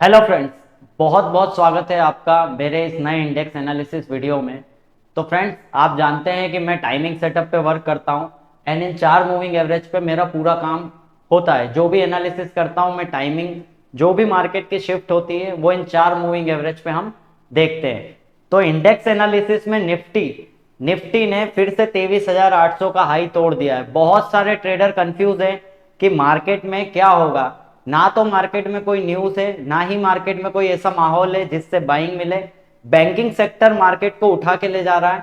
Hello friends, बहुत बहुत स्वागत है आपका मेरे इस नए इंडेक्स एनालिसिस वीडियो में। तो फ्रेंड्स, आप जानते हैं कि मैं टाइमिंग सेटअप पे वर्क करता हूं एंड इन 4 मूविंग एवरेज पे मेरा पूरा काम होता है। जो भी एनालिसिस करता हूं मैं, टाइमिंग जो भी मार्केट की शिफ्ट होती है वो इन 4 मूविंग एवरेज पे हम देखते हैं। तो इंडेक्स एनालिसिस में निफ्टी ने फिर से 23,800 का हाई तोड़ दिया है। बहुत सारे ट्रेडर कंफ्यूज हैं कि मार्केट में क्या होगा। ना तो मार्केट में कोई न्यूज है, ना ही मार्केट में कोई ऐसा माहौल है जिससे बाइंग मिले। बैंकिंग सेक्टर मार्केट को उठा के ले जा रहा है,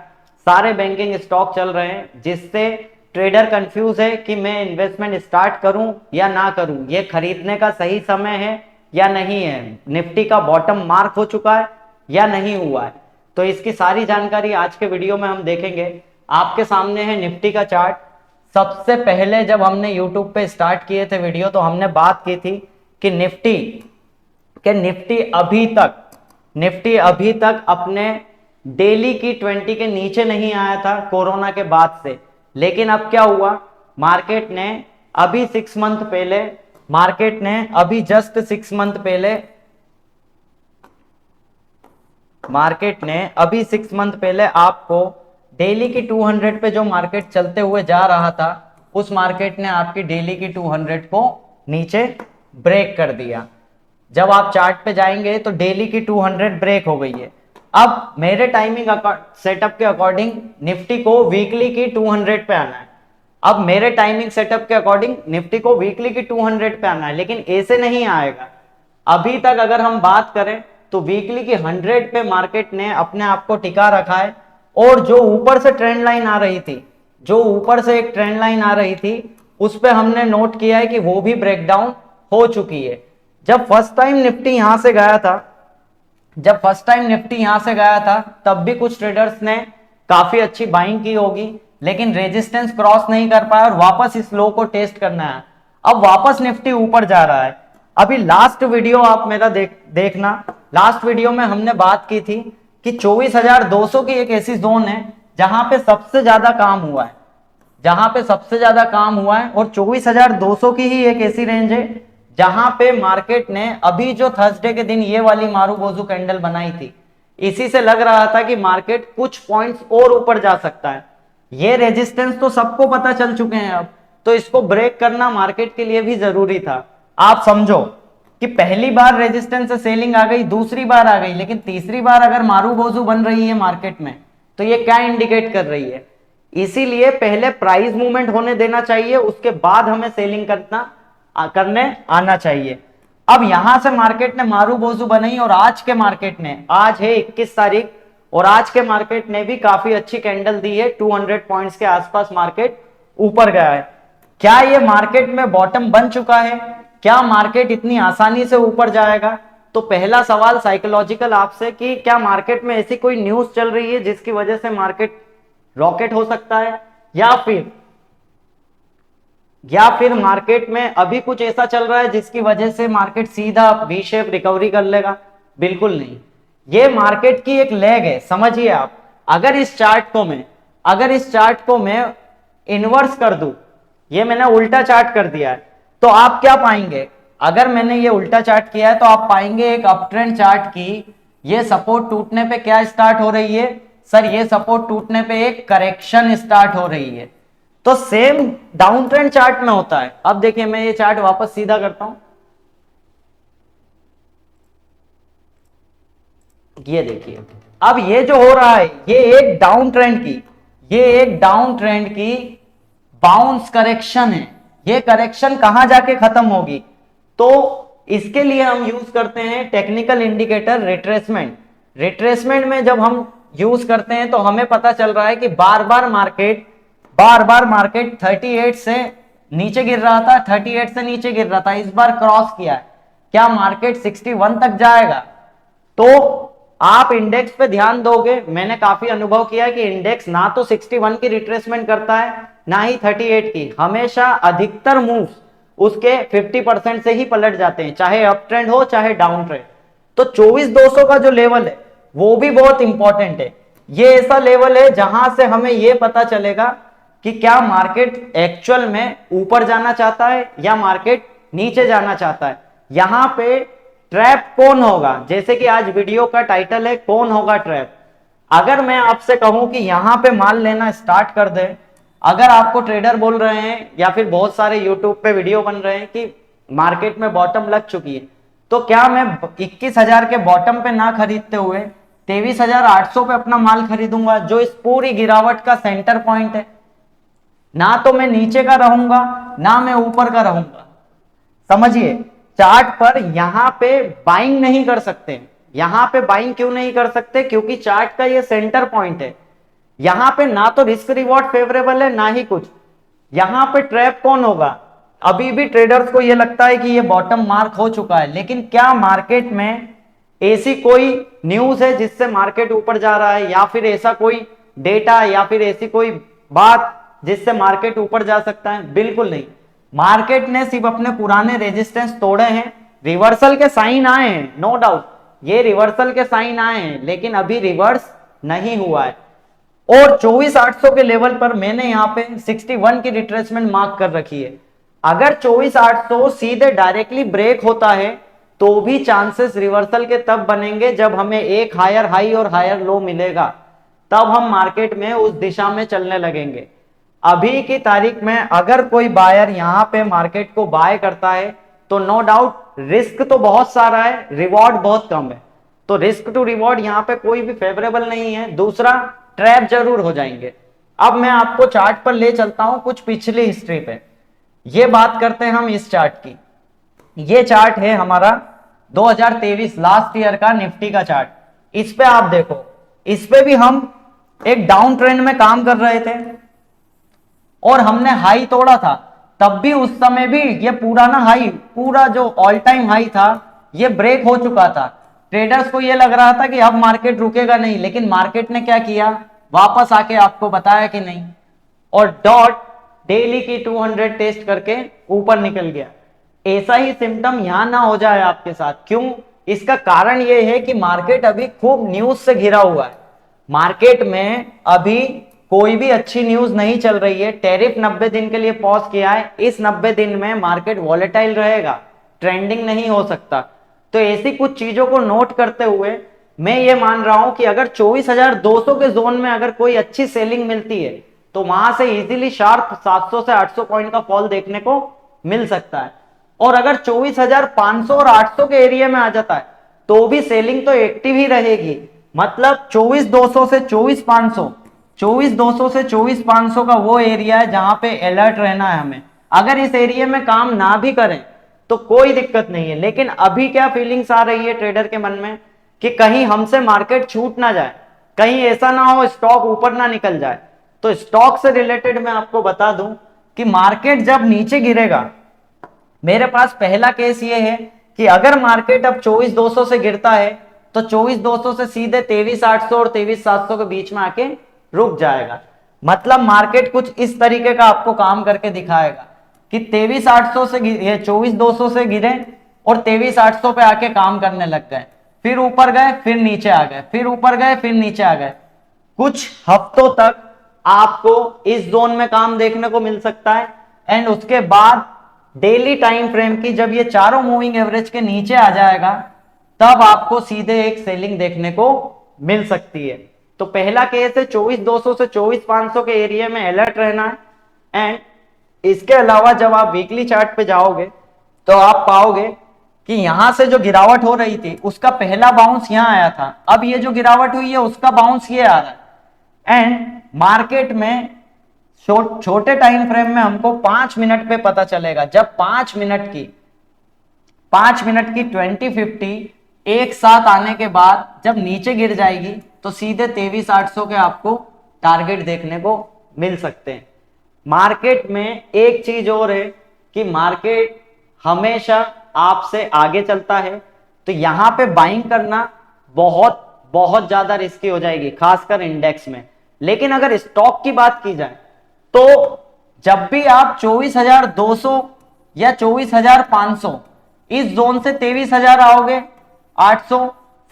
सारे बैंकिंग स्टॉक चल रहे हैं, जिससे ट्रेडर कंफ्यूज है कि मैं इन्वेस्टमेंट स्टार्ट करूं या ना करूं, ये खरीदने का सही समय है या नहीं है, निफ्टी का बॉटम मार्क हो चुका है या नहीं हुआ है। तो इसकी सारी जानकारी आज के वीडियो में हम देखेंगे। आपके सामने है निफ्टी का चार्ट। सबसे पहले जब हमने YouTube पे स्टार्ट किए थे वीडियो, तो हमने बात की थी कि निफ्टी अभी तक अपने डेली की 20 के नीचे नहीं आया था कोरोना के बाद से। लेकिन अब क्या हुआ, मार्केट ने अभी 6 मंथ पहले जस्ट 6 मंथ पहले आपको डेली की 200 पे जो मार्केट चलते हुए जा रहा था, उस मार्केट ने आपकी डेली की 200 को नीचे ब्रेक कर दिया। जब आप चार्ट पे जाएंगे तो डेली की 200 ब्रेक हो गई है। अब मेरे टाइमिंग सेटअप के अकॉर्डिंग निफ्टी को वीकली की 200 पे आना है। अब मेरे टाइमिंग सेटअप के अकॉर्डिंग निफ्टी को वीकली की 200 पे आना है, लेकिन ऐसे नहीं आएगा। अभी तक अगर हम बात करें तो वीकली की 100 पे मार्केट ने अपने आप को टिका रखा है। और जो ऊपर से ट्रेंड लाइन आ रही थी, उस पे हमने नोट किया है कि वो भी ब्रेकडाउन हो चुकी है। जब फर्स्ट टाइम निफ्टी यहां से गया था तब भी कुछ ट्रेडर्स ने काफी अच्छी बाइंग की होगी, लेकिन रेजिस्टेंस क्रॉस नहीं कर पाया और वापस इस लो को टेस्ट करना है। अब वापस निफ्टी ऊपर जा रहा है। अभी लास्ट वीडियो आप मेरा देखना। लास्ट वीडियो में हमने बात की थी कि 24,200 की एक ऐसी जोन है जहां पे सबसे ज्यादा काम हुआ है, और 24,200 की ही एक ऐसी रेंज है जहां पे मार्केट ने अभी जो थर्सडे के दिन ये वाली मारूबोजू कैंडल बनाई थी, इसी से लग रहा था कि मार्केट कुछ पॉइंट्स और ऊपर जा सकता है। ये रेजिस्टेंस तो सबको पता चल चुके हैं अब, तो इसको ब्रेक करना मार्केट के लिए भी जरूरी था। आप समझो कि पहली बार रेजिस्टेंस से सेलिंग आ गई, दूसरी बार आ गई, लेकिन तीसरी बार अगर मारूबोजू बन रही है मार्केट में, तो ये क्या इंडिकेट कर रही है? इसीलिए पहले प्राइस मूवमेंट होने देना चाहिए, उसके बाद हमें सेलिंग करने आना चाहिए। अब यहां से मार्केट ने मारूबोजू बनाई और आज है 21 तारीख, और आज के मार्केट ने भी काफी अच्छी कैंडल दी है। 200 पॉइंट्स के आसपास मार्केट ऊपर गया है। क्या ये मार्केट में बॉटम बन चुका है? क्या मार्केट इतनी आसानी से ऊपर जाएगा? तो पहला सवाल साइकोलॉजिकल आपसे कि क्या मार्केट में ऐसी कोई न्यूज चल रही है जिसकी वजह से मार्केट रॉकेट हो सकता है, या फिर मार्केट में अभी कुछ ऐसा चल रहा है जिसकी वजह से मार्केट सीधा वी शेप रिकवरी कर लेगा? बिल्कुल नहीं। ये मार्केट की एक लेग है, समझिए आप। अगर इस चार्ट को मैं इनवर्स कर दूं, ये मैंने उल्टा चार्ट कर दिया है, तो आप क्या पाएंगे? अगर मैंने ये उल्टा चार्ट किया है तो आप पाएंगे एक अप ट्रेंड चार्ट की ये सपोर्ट टूटने पे क्या स्टार्ट हो रही है? सर, ये सपोर्ट टूटने पे एक करेक्शन स्टार्ट हो रही है। तो सेम डाउन ट्रेंड चार्ट में होता है। अब देखिए, मैं ये चार्ट वापस सीधा करता हूं, ये देखिए। अब ये जो हो रहा है, ये एक डाउन ट्रेंड की बाउंस करेक्शन है। ये करेक्शन कहां जाके खत्म होगी? तो इसके लिए हम यूज करते हैं टेक्निकल इंडिकेटर रिट्रेसमेंट में जब हम यूज करते हैं तो हमें पता चल रहा है कि बार बार मार्केट 38 से नीचे गिर रहा था, 38 से नीचे गिर रहा था। इस बार क्रॉस किया है। क्या मार्केट 61 तक जाएगा? तो आप इंडेक्स पे ध्यान दोगे, मैंने काफी अनुभव किया है कि इंडेक्स ना तो 61 की रिट्रेसमेंट करता है, ना ही 38 की। हमेशा अधिकतर मूव्स उसके 50% से ही पलट जाते हैं, चाहे अप ट्रेंड हो चाहे डाउन ट्रेंड। तो 24,200 का जो लेवल है वो भी बहुत इंपॉर्टेंट है। ये ऐसा लेवल है जहां से हमें यह पता चलेगा कि क्या मार्केट एक्चुअल में ऊपर जाना चाहता है या मार्केट नीचे जाना चाहता है। यहां पे ट्रैप कौन होगा, जैसे कि आज वीडियो का टाइटल है कौन होगा ट्रैप। अगर मैं आपसे कहूं कि यहां पे माल लेना स्टार्ट कर दे, अगर आपको ट्रेडर बोल रहे हैं या फिर बहुत सारे यूट्यूब पे वीडियो बन रहे हैं कि मार्केट में बॉटम लग चुकी है, तो क्या मैं 21,000 के बॉटम पे ना खरीदते हुए 23,800 पे अपना माल खरीदूंगा, जो इस पूरी गिरावट का सेंटर पॉइंट है। ना तो मैं नीचे का रहूंगा ना मैं ऊपर का रहूंगा। समझिए, चार्ट पर यहां पे बाइंग नहीं कर सकते। यहां पे बाइंग क्यों नहीं कर सकते, क्योंकि चार्ट का ये सेंटर पॉइंट है। यहां पे ना तो रिस्क रिवॉर्ड फेवरेबल है ना ही कुछ। यहां पे ट्रैप कौन होगा। अभी भी ट्रेडर्स को यह लगता है कि ये बॉटम मार्क हो चुका है, लेकिन क्या मार्केट में ऐसी कोई न्यूज है जिससे मार्केट ऊपर जा रहा है, या फिर ऐसा कोई डेटा या फिर ऐसी कोई बात जिससे मार्केट ऊपर जा सकता है? बिल्कुल नहीं। मार्केट ने सिर्फ अपने पुराने रेजिस्टेंस तोड़े हैं, रिवर्सल के साइन आए हैं, नो डाउट ये रिवर्सल के साइन आए हैं, लेकिन अभी रिवर्स नहीं हुआ है। और 24,800 के लेवल पर मैंने यहां पे 61 की रिट्रेसमेंट मार्क कर रखी है। अगर 24,800 सीधे डायरेक्टली ब्रेक होता है तो भी चांसेस रिवर्सल के तब बनेंगे जब हमें एक हायर हाई और हायर लो मिलेगा, तब हम मार्केट में उस दिशा में चलने लगेंगे। अभी की तारीख में अगर कोई बायर यहां पे मार्केट को बाय करता है तो नो डाउट रिस्क तो बहुत सारा है, रिवॉर्ड बहुत कम है। तो रिस्क टू रिवॉर्ड यहां पे कोई भी फेवरेबल नहीं है। दूसरा, ट्रैप जरूर हो जाएंगे। अब मैं आपको चार्ट पर ले चलता हूं कुछ पिछली हिस्ट्री पे। ये बात करते हैं हम इस चार्ट की। ये चार्ट है हमारा 2023 लास्ट ईयर का निफ्टी का चार्ट। इस पे आप देखो, इस पे भी हम एक डाउन ट्रेंड में काम कर रहे थे और हमने हाई तोड़ा था। तब भी उस समय भी ये पुराना हाई, पूरा जो ऑल टाइम हाई था, ये ब्रेक हो चुका था। ट्रेडर्स को ये लग रहा था कि अब मार्केट रुकेगा नहीं, लेकिन मार्केट ने क्या किया, वापस आके आपको बताया कि नहीं, और डॉट डेली की 200 टेस्ट करके ऊपर निकल गया। ऐसा ही सिम्टम यहां ना हो जाए आपके साथ। क्यों? इसका कारण यह है कि मार्केट अभी खूब न्यूज से घिरा हुआ है। मार्केट में अभी कोई भी अच्छी न्यूज नहीं चल रही है। टैरिफ 90 दिन के लिए पॉज किया है। इस 90 दिन में मार्केट वॉलेटाइल रहेगा, ट्रेंडिंग नहीं हो सकता। तो ऐसी कुछ चीजों को नोट करते हुए मैं ये मान रहा हूं कि अगर 24,200 के जोन में अगर कोई अच्छी सेलिंग मिलती है तो वहां से इजीली शार्प 700 से 800 पॉइंट का फॉल देखने को मिल सकता है। और अगर 24,500 और 800 के एरिया में आ जाता है तो भी सेलिंग तो एक्टिव ही रहेगी। मतलब 24,200 से 24,500, 24,200 से 24,500 का वो एरिया है जहां पे अलर्ट रहना है हमें। अगर इस एरिया में काम ना भी करें तो कोई दिक्कत नहीं है, लेकिन अभी क्या फीलिंग्स आ रही है ट्रेडर के मन में कि कहीं हमसे मार्केट छूट ना जाए, कहीं ऐसा ना हो स्टॉक ऊपर ना निकल जाए। तो स्टॉक से रिलेटेड मैं आपको बता दूं कि मार्केट जब नीचे गिरेगा, मेरे पास पहला केस ये है कि अगर मार्केट अब 24,200 से गिरता है तो 24,200 से सीधे 23,800 और 23,700 के बीच में आके रुक जाएगा। मतलब मार्केट कुछ इस तरीके का आपको काम करके दिखाएगा कि 23,800 से 24,200 से गिरे और 23,800 पे आके काम करने लग गए, फिर ऊपर गए फिर नीचे आ गए, फिर ऊपर गए फिर नीचे आ गए। कुछ हफ्तों तक आपको इस जोन में काम देखने को मिल सकता है। एंड उसके बाद डेली टाइम फ्रेम की जब ये चारों मूविंग एवरेज के नीचे आ जाएगा तब आपको सीधे एक सेलिंग देखने को मिल सकती है। तो पहला केस है 24,200 से 24,500 के एरिया में अलर्ट रहना है। एंड इसके अलावा जब आप वीकली चार्ट पे जाओगे तो आप पाओगे कि यहां से जो गिरावट हो रही थी उसका पहला बाउंस यहां आया था। अब ये जो गिरावट हुई है उसका बाउंस ये आ रहा है। एंड मार्केट में छोटे टाइम फ्रेम में हमको 5 मिनट पे पता चलेगा। जब 5 मिनट की 2050 एक साथ आने के बाद जब नीचे गिर जाएगी तो सीधे 23,800 के आपको टारगेट देखने को मिल सकते हैं। मार्केट में एक चीज और है कि मार्केट हमेशा आपसे आगे चलता है, तो यहां पे बाइंग करना बहुत बहुत ज्यादा रिस्की हो जाएगी, खासकर इंडेक्स में। लेकिन अगर स्टॉक की बात की जाए तो जब भी आप 24,200 या 24,500 इस जोन से 23,000 आओगे 800,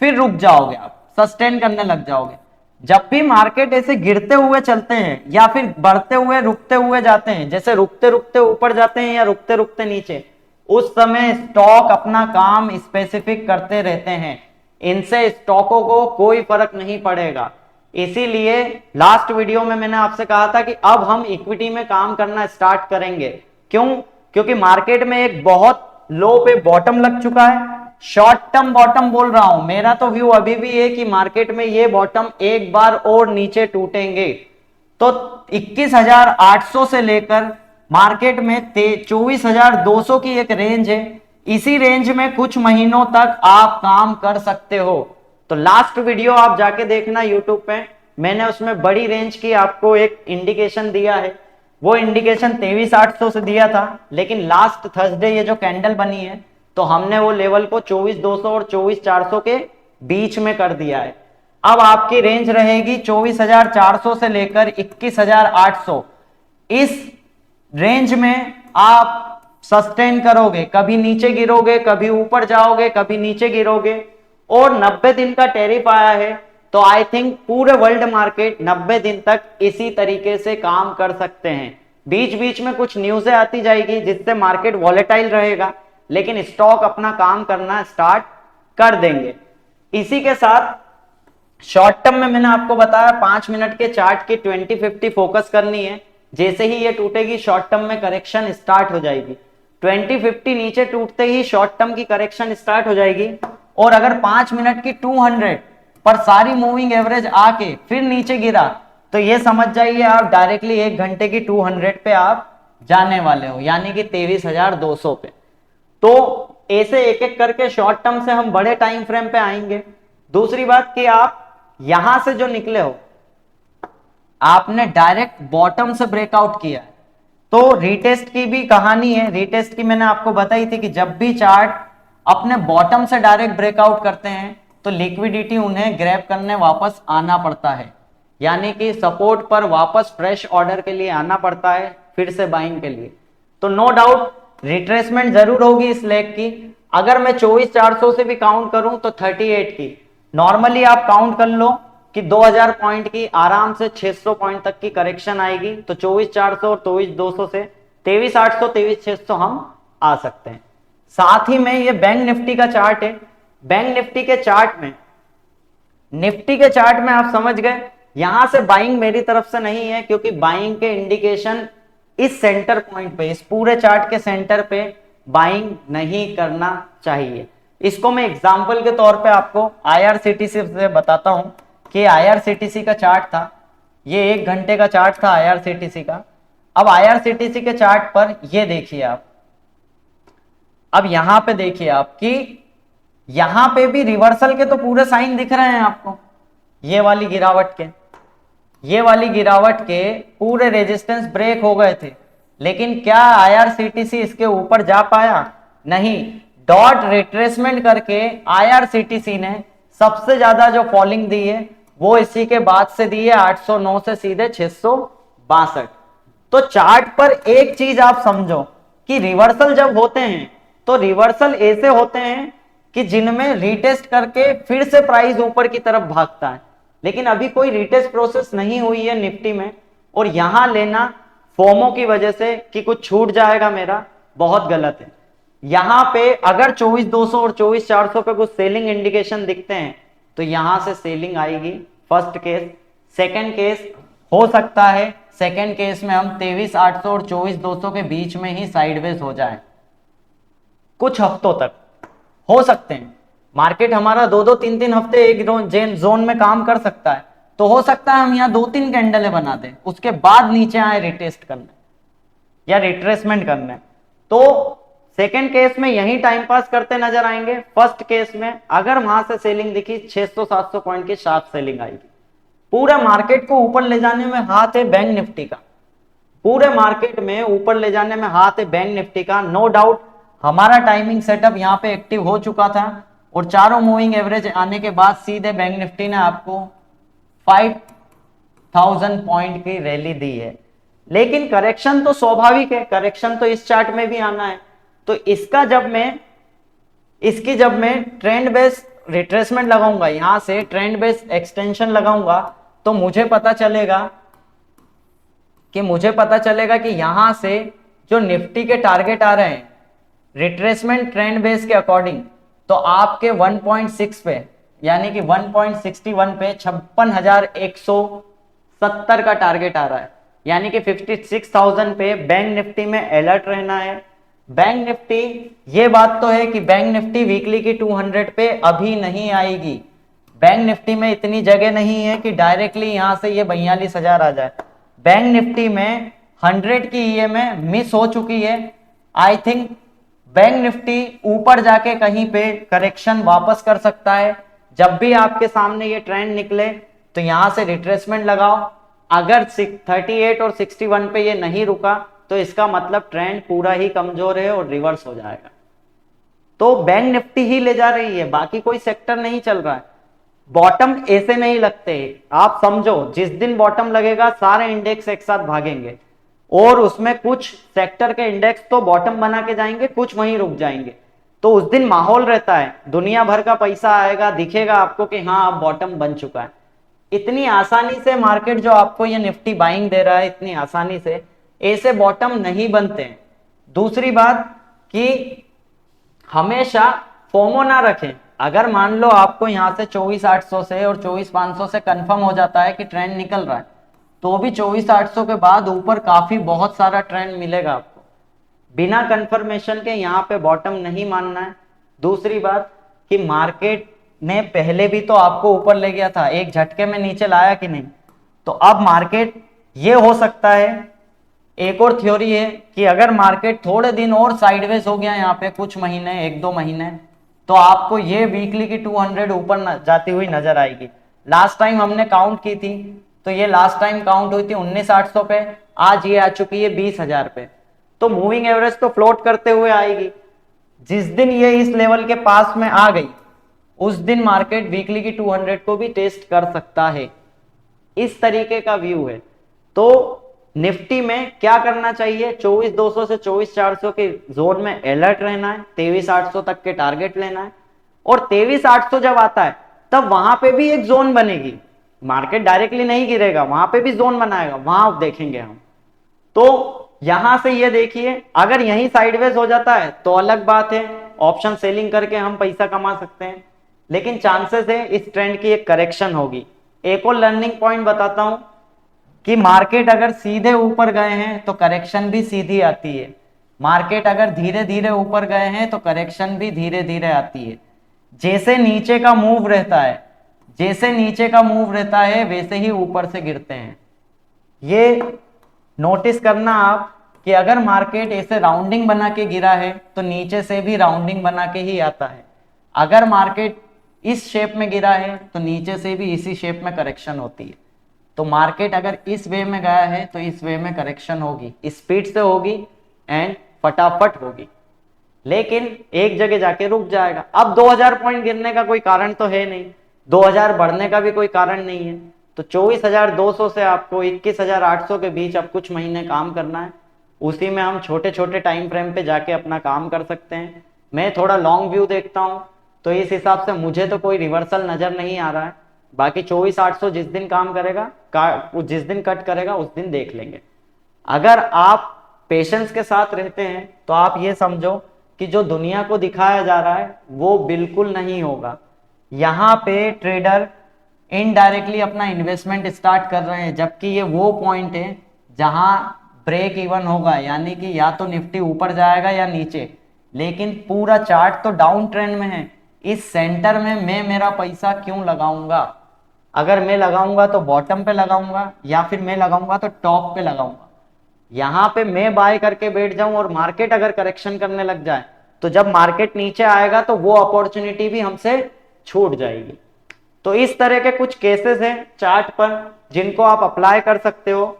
फिर रुक जाओगे, आप सस्टेन करने लग जाओगे। जब भी मार्केट ऐसे गिरते हुए चलते हैं या फिर बढ़ते हुए रुकते हुए जाते हैं, जैसे रुकते रुकते ऊपर जाते हैं या रुकते रुकते नीचे, उस समय स्टॉक अपना काम स्पेसिफिक करते रहते हैं, इनसे स्टॉकों को कोई फर्क नहीं पड़ेगा। इसीलिए लास्ट वीडियो में मैंने आपसे कहा था कि अब हम इक्विटी में काम करना स्टार्ट करेंगे। क्यों? क्योंकि मार्केट में एक बहुत लो पे बॉटम लग चुका है, शॉर्ट टर्म बॉटम बोल रहा हूं। मेरा तो व्यू अभी भी है कि मार्केट में ये बॉटम एक बार और नीचे टूटेंगे तो 21,800 से लेकर मार्केट में 24,200 की एक रेंज है। इसी रेंज में कुछ महीनों तक आप काम कर सकते हो। तो लास्ट वीडियो आप जाके देखना यूट्यूब पे, मैंने उसमें बड़ी रेंज की आपको एक इंडिकेशन दिया है। वो इंडिकेशन 23,800 से दिया था, लेकिन लास्ट थर्सडे ये जो कैंडल बनी है तो हमने वो लेवल को 24,200 और 24,400 के बीच में कर दिया है। अब आपकी रेंज रहेगी 24,400 से लेकर 21,800। इस रेंज में आप सस्टेन करोगे, कभी नीचे गिरोगे, कभी ऊपर जाओगे, कभी नीचे गिरोगे। और 90 दिन का टैरिफ आया है, तो आई थिंक पूरे वर्ल्ड मार्केट 90 दिन तक इसी तरीके से काम कर सकते हैं। बीच बीच में कुछ न्यूज़ें आती जाएगी जिससे मार्केट वॉलेटाइल रहेगा, लेकिन स्टॉक अपना काम करना स्टार्ट कर देंगे। इसी के साथ शॉर्ट टर्म में मैंने आपको बताया 5 मिनट के चार्ट की 20-50 फोकस करनी है। जैसे ही ये टूटेगी शॉर्ट टर्म में करेक्शन स्टार्ट हो जाएगी। 20-50 नीचे टूटते ही शॉर्ट टर्म की करेक्शन स्टार्ट हो जाएगी। और अगर 5 मिनट की 200 पर सारी मूविंग एवरेज आके फिर नीचे गिरा तो ये समझ जाइए आप डायरेक्टली 1 घंटे की 200 पे आप जाने वाले हो, यानी कि 23,200 पे। तो ऐसे एक एक करके शॉर्ट टर्म से हम बड़े टाइम फ्रेम पे आएंगे। दूसरी बात कि आप यहां से जो निकले हो, आपने डायरेक्ट बॉटम से ब्रेकआउट किया है, तो रीटेस्ट की भी कहानी है। रीटेस्ट की मैंने आपको बताई थी कि जब भी चार्ट अपने बॉटम से डायरेक्ट ब्रेकआउट करते हैं तो लिक्विडिटी उन्हें ग्रैब करने वापस आना पड़ता है, यानी कि सपोर्ट पर वापस फ्रेश ऑर्डर के लिए आना पड़ता है, फिर से बाइंग के लिए। तो नो डाउट रिट्रेसमेंट जरूर होगी इस लेग की। अगर मैं 24,400 से भी काउंट करूं तो 38 की नॉर्मली आप काउंट कर लो कि 2000 पॉइंट की आराम से 600 पॉइंट तक की करेक्शन आएगी। तो 24,400 और 24,200 से 23,800 23,600 हम आ सकते हैं। साथ ही में ये बैंक निफ्टी का चार्ट है। बैंक निफ्टी के चार्ट में आप समझ गए, यहां से बाइंग मेरी तरफ से नहीं है, क्योंकि बाइंग के इंडिकेशन इस सेंटर पॉइंट पे, इस पूरे चार्ट के सेंटर पे बाइंग नहीं करना चाहिए। इसको मैं एग्जांपल के तौर पे आपको आईआरसीटीसी से बताता हूं कि आईआरसीटीसी का चार्ट था, ये 1 घंटे का चार्ट था आईआरसीटीसी का। अब आईआरसीटीसी के चार्ट पर ये देखिए आप, अब यहां पे देखिए आप कि यहां पे भी रिवर्सल के तो पूरे साइन दिख रहे हैं आपको। ये वाली गिरावट के पूरे रेजिस्टेंस ब्रेक हो गए थे, लेकिन क्या आईआरसीटीसी इसके ऊपर जा पाया? नहीं। डॉट रिट्रेसमेंट करके आईआरसीटीसी ने सबसे ज्यादा जो फॉलिंग दी है वो इसी के बाद से दी है, 809 से सीधे 662। तो चार्ट पर एक चीज आप समझो कि रिवर्सल जब होते हैं तो रिवर्सल ऐसे होते हैं कि जिनमें रीटेस्ट करके फिर से प्राइस ऊपर की तरफ भागता है, लेकिन अभी कोई रीटेस्ट प्रोसेस नहीं हुई है निफ्टी में। और यहां लेना फोमो की वजह से कि कुछ छूट जाएगा मेरा, बहुत गलत है। यहां पे अगर 24,200 और 24,400 पे कुछ सेलिंग इंडिकेशन दिखते हैं तो यहां से सेलिंग आएगी, फर्स्ट केस। सेकंड केस हो सकता है, सेकंड केस में हम 23,800 और 24,200 के बीच में ही साइडवेज हो जाए, कुछ हफ्तों तक हो सकते हैं। मार्केट हमारा 2-2 3-3 हफ्ते एक जोन में काम कर सकता है, तो हो सकता है हम यहाँ 2-3 कैंडलें बना दें, उसके बाद नीचे आए रिटेस्ट करने या रिट्रेसमेंट करने। तो सेकंड केस में यही टाइम पास करते नजर आएंगे। फर्स्ट केस में अगर वहां से सेलिंग दिखी 600-700 पॉइंट की शार्प सेलिंग आएगी। पूरे मार्केट को ऊपर ले जाने में हाथ है बैंक निफ्टी का, पूरे मार्केट में ऊपर ले जाने में हाथ है बैंक निफ्टी का। नो डाउट हमारा टाइमिंग सेटअप यहाँ पे एक्टिव हो चुका था और चारों मूविंग एवरेज आने के बाद सीधे बैंक निफ्टी ने आपको 5,000 पॉइंट की रैली दी है। लेकिन करेक्शन तो स्वाभाविक है, करेक्शन तो इस चार्ट में भी आना है। तो इसकी जब मैं ट्रेंड बेस रिट्रेसमेंट लगाऊंगा, यहां से ट्रेंड बेस एक्सटेंशन लगाऊंगा, तो मुझे पता चलेगा कि यहां से जो निफ्टी के टारगेट आ रहे हैं रिट्रेसमेंट ट्रेंड बेस के अकॉर्डिंग तो आपके 1.6 पे यानी कि 1.61 पे 56,170 का टारगेट आ रहा है, यानी कि 56,000 पे बैंक निफ्टी में अलर्ट रहना है। बैंक निफ्टी, ये बात तो है कि बैंक निफ्टी वीकली की 200 पे अभी नहीं आएगी। बैंक निफ्टी में इतनी जगह नहीं है कि डायरेक्टली यहां से ये 42,000 आ जाए। बैंक निफ्टी में 100 की ईएमए मिस हो चुकी है। आई थिंक बैंक निफ्टी ऊपर जाके कहीं पे करेक्शन वापस कर सकता है। जब भी आपके सामने ये ट्रेंड निकले तो यहां से रिट्रेसमेंट लगाओ। अगर 38 और 61 पे ये नहीं रुका तो इसका मतलब ट्रेंड पूरा ही कमजोर है और रिवर्स हो जाएगा। तो बैंक निफ्टी ही ले जा रही है, बाकी कोई सेक्टर नहीं चल रहा है। बॉटम ऐसे नहीं लगते, आप समझो जिस दिन बॉटम लगेगा सारे इंडेक्स एक साथ भागेंगे और उसमें कुछ सेक्टर के इंडेक्स तो बॉटम बना के जाएंगे, कुछ वहीं रुक जाएंगे। तो उस दिन माहौल रहता है, दुनिया भर का पैसा आएगा, दिखेगा आपको कि हाँ अब बॉटम बन चुका है। इतनी आसानी से मार्केट जो आपको ये निफ्टी बाइंग दे रहा है, इतनी आसानी से ऐसे बॉटम नहीं बनते हैं। दूसरी बात कि हमेशा फोमो ना रखें। अगर मान लो आपको यहां से 24,800 से और 24,500 से कंफर्म हो जाता है कि ट्रेंड निकल रहा है, तो भी 24,800 के बाद ऊपर काफी बहुत सारा ट्रेंड मिलेगा आपको। बिना कंफर्मेशन के यहाँ पे बॉटम नहीं मानना है। दूसरी बात कि मार्केट ने पहले भी तो आपको ऊपर ले गया था, एक झटके में नीचे लाया कि नहीं। तो अब मार्केट, ये हो सकता है, एक और थ्योरी है कि अगर मार्केट थोड़े दिन और साइडवेज हो गया यहाँ पे कुछ महीने, 1-2 महीने, तो आपको ये वीकली की 200 ऊपर जाती हुई नजर आएगी। लास्ट टाइम हमने काउंट की थी तो ये लास्ट टाइम काउंट हुई थी 19,800 पे, आज ये आ चुकी है 20,000 पे। तो मूविंग एवरेज तो फ्लोट करते हुए आएगी। जिस दिन ये इस लेवल के पास में आ गई उस दिन मार्केट वीकली की 200 को भी टेस्ट कर सकता है। इस तरीके का व्यू है। तो निफ्टी में क्या करना चाहिए, 24,200 से 24,400 के जोन में अलर्ट रहना है, 23,800 तक के टारगेट लेना है। और 23,800 जब आता है तब वहां पे भी एक जोन बनेगी, मार्केट डायरेक्टली नहीं गिरेगा, वहां पे भी जोन बनाएगा, वहां देखेंगे हम। तो यहां से ये देखिए, अगर यहीं साइडवेज हो जाता है तो अलग बात है, ऑप्शन सेलिंग करके हम पैसा कमा सकते हैं, लेकिन चांसेस है इस ट्रेंड की एक करेक्शन होगी। एक और लर्निंग पॉइंट बताता हूं कि मार्केट अगर सीधे ऊपर गए हैं तो करेक्शन भी सीधी आती है, मार्केट अगर धीरे धीरे ऊपर गए हैं तो करेक्शन भी धीरे धीरे आती है। जैसे नीचे का मूव रहता है, जैसे नीचे का मूव रहता है वैसे ही ऊपर से गिरते हैं। ये नोटिस करना आप कि अगर मार्केट ऐसे राउंडिंग बना के गिरा है तो नीचे से भी राउंडिंग बना के ही आता है। अगर मार्केट इस शेप में गिरा है तो नीचे से भी इसी शेप में करेक्शन होती है। तो मार्केट अगर इस वे में गया है तो इस वे में करेक्शन होगी, स्पीड से होगी एंड फटाफट होगी, लेकिन एक जगह जाके रुक जाएगा। अब 2000 पॉइंट गिरने का कोई कारण तो है नहीं, 2000 बढ़ने का भी कोई कारण नहीं है। तो 24,200 से आपको 21,800 के बीच अब कुछ महीने काम करना है, उसी में हम छोटे छोटे टाइम फ्रेम पे जाके अपना काम कर सकते हैं। मैं थोड़ा लॉन्ग व्यू देखता हूँ तो इस हिसाब से मुझे तो कोई रिवर्सल नजर नहीं आ रहा है। बाकी 24,800 जिस दिन काम करेगा, जिस दिन कट करेगा उस दिन देख लेंगे। अगर आप पेशेंस के साथ रहते हैं तो आप ये समझो कि जो दुनिया को दिखाया जा रहा है वो बिल्कुल नहीं होगा। यहाँ पे ट्रेडर इनडायरेक्टली अपना इन्वेस्टमेंट स्टार्ट कर रहे हैं, जबकि ये वो पॉइंट है जहां ब्रेक इवन होगा, यानी कि या तो निफ्टी ऊपर जाएगा या नीचे, लेकिन पूरा चार्ट तो डाउन ट्रेंड में है। इस सेंटर में मैं मेरा पैसा क्यों लगाऊंगा? अगर मैं लगाऊंगा तो बॉटम पे लगाऊंगा या फिर मैं लगाऊंगा तो टॉप पे लगाऊंगा। यहां पे मैं बाय करके बैठ जाऊं और मार्केट अगर करेक्शन करने लग जाए तो जब मार्केट नीचे आएगा तो वो अपॉर्चुनिटी भी हमसे छूट जाएगी। तो इस तरह के कुछ केसेस हैं चार्ट पर जिनको आप अप्लाई कर सकते हो।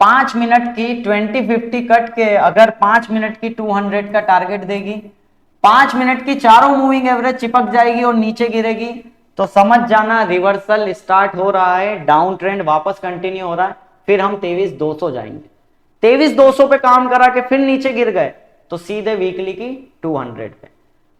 5 मिनट की 20-50 कट के अगर 5 मिनट की 200 का टारगेट देगी, 5 मिनट की चारों मूविंग एवरेज चिपक जाएगी और नीचे गिरेगी, तो समझ जाना रिवर्सल स्टार्ट हो रहा है, डाउन ट्रेंड वापस कंटिन्यू हो रहा है। फिर हम 23,200 जाएंगे, 23,200 पे काम करा के फिर नीचे गिर गए तो सीधे वीकली की 200 पे।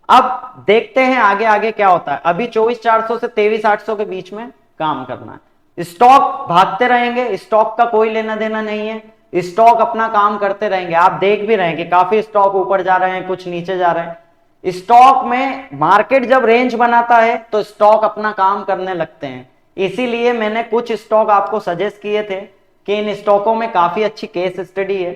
अब देखते हैं आगे आगे क्या होता है। अभी 24,400 से 23,800 के बीच में काम करना है। स्टॉक भागते रहेंगे, स्टॉक का कोई लेना देना नहीं है। स्टॉक अपना काम करते रहेंगे। आप देख भी रहे हैं कि काफी स्टॉक ऊपर जा रहे हैं, कुछ नीचे जा रहे हैं। स्टॉक में मार्केट जब रेंज बनाता है तो स्टॉक अपना काम करने लगते हैं। इसीलिए मैंने कुछ स्टॉक आपको सजेस्ट किए थे कि इन स्टॉकों में काफी अच्छी केस स्टडी है।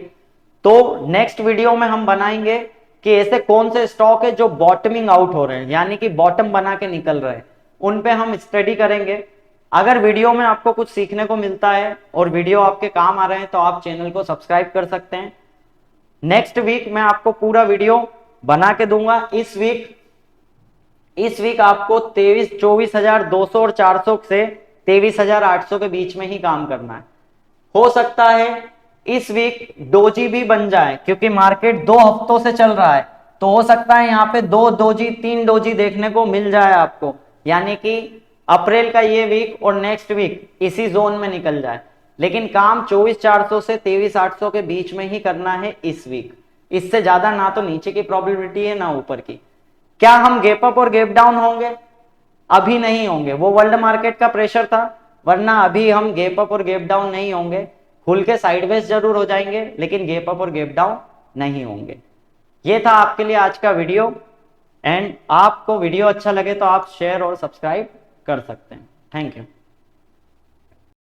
तो नेक्स्ट वीडियो में हम बनाएंगे कि ऐसे कौन से स्टॉक है जो बॉटमिंग आउट हो रहे हैं, यानी कि बॉटम बना के निकल रहे हैं, उन पे हम स्टडी करेंगे। अगर वीडियो में आपको कुछ सीखने को मिलता है और वीडियो आपके काम आ रहे हैं तो आप चैनल को सब्सक्राइब कर सकते हैं। नेक्स्ट वीक मैं आपको पूरा वीडियो बना के दूंगा। इस वीक आपको 24,200 और 400 से 23,800 के बीच में ही काम करना है। हो सकता है इस वीक डोजी भी बन जाए, क्योंकि मार्केट 2 हफ्तों से चल रहा है, तो हो सकता है यहाँ पे 2 डोजी 3 डोजी देखने को मिल जाए आपको, यानी कि अप्रैल का ये वीक और नेक्स्ट वीक इसी जोन में निकल जाए। लेकिन काम 24,400 से 23,800 के बीच में ही करना है इस वीक। इससे ज्यादा ना तो नीचे की प्रोबेबिलिटी है ना ऊपर की। क्या हम गैप अप और गैप डाउन होंगे? अभी नहीं होंगे, वो वर्ल्ड मार्केट का प्रेशर था, वरना अभी हम गैप अप और गैप डाउन नहीं होंगे। खुल के साइडवेज जरूर हो जाएंगे, लेकिन गैप अप और गैप डाउन नहीं होंगे। ये था आपके लिए आज का वीडियो। एंड आपको वीडियो अच्छा लगे तो आप शेयर और सब्सक्राइब कर सकते हैं। Thank you.